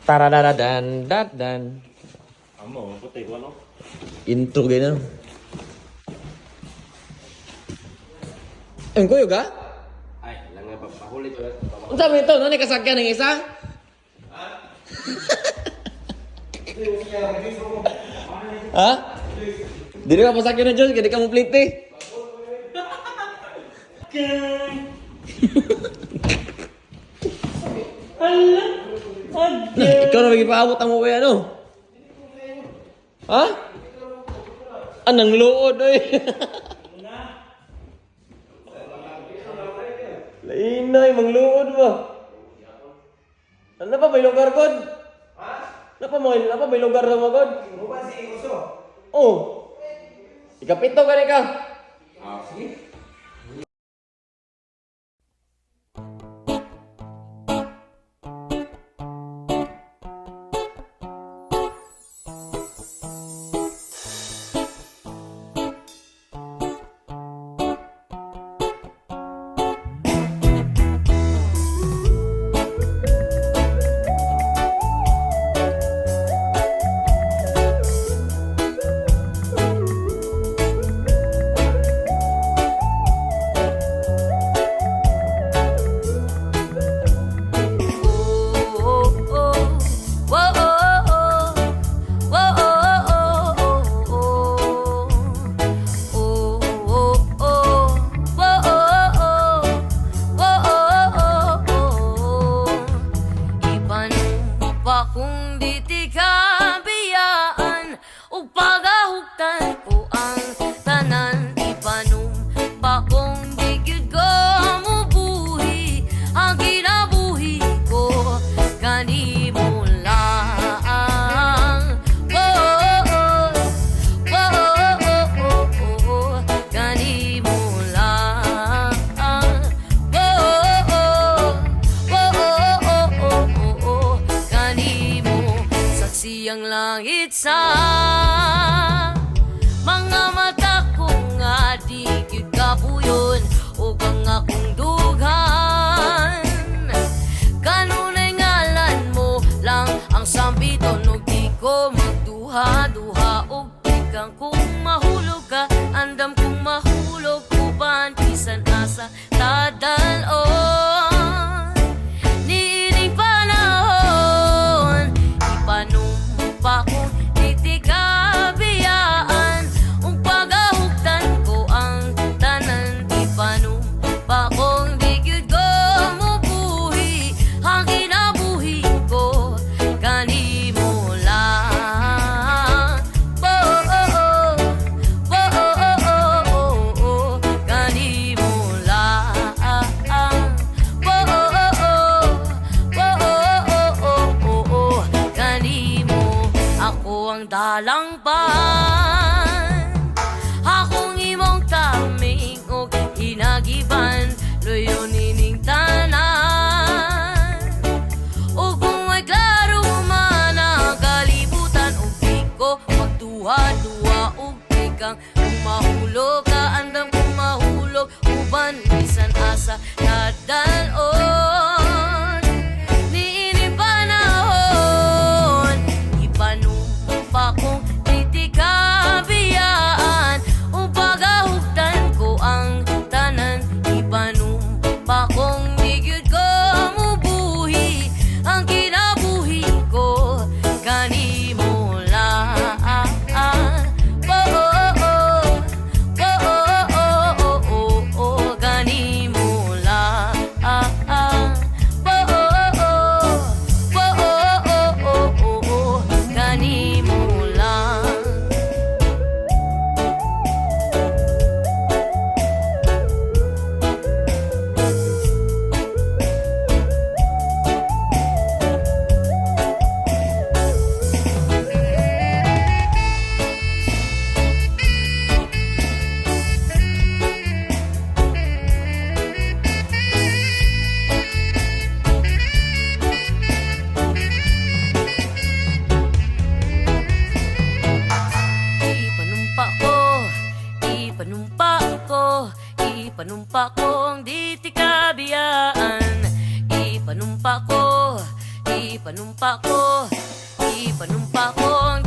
Taradadadan, dadan. Amo, puti ko ano? Intro ganyan. Ang kuyo ka? Ay, lang nga pahuli ko. Ang sabi ito, no? Nakasakyan ng isa? Ha? Dili ka pasakyan na Diyos, hindi ka mo plate eh. Ikaw na magpaabot ang uwi ano? Ha? Anang luod eh. Lainay, mangluod ba? Ano pa, may lugar god? Ha? Ano pa, may lugar na mga god? Ano ba si Uso? Oh. Ikapito ka ka. Ah, sige. Kung di ti kabiyaan o pagahuktan ko ang tanan ipanom pa kung di gyud ko mubuhi ang kinabuhi ko kanimo lang. Kanimo lang. Siyang langit sa mga mata ko nga di gyud kapuyon o kang akong dughan. Kanunay ngalan mo lang ang sambiton ug di ko magduha-duha og kang kung mahulog ka andam kung mahulog uban bisan asa tadalon. Niining panahon ipanumpa ko di kabiyaan ung pagahuktan ko ang tanan ipanumpa kong di gyud ko mubuhi ang kinabuhi ko kanimo lang. Kanimo lang. Kanimo ako ang dalangpan, akong imong taming o hinagiban, loyo nining tanan. O kung may klaro man ang kalibutan, o di ko magduha-duha o di kang mahulog ka, andam kung mahulog, uban bisan asa nadalon. Niining panahon ipanumpa kong di kabiyaan o pagahuktan ko ang tanan ipanumpa kong di gyud ko mubuhi ang kinabuhi ko kanimo lang. Kanimo lang. Kanimo lang. Ipanumpa kong di ti kabiyaan, ipanumpa ko, ipanumpa ko ang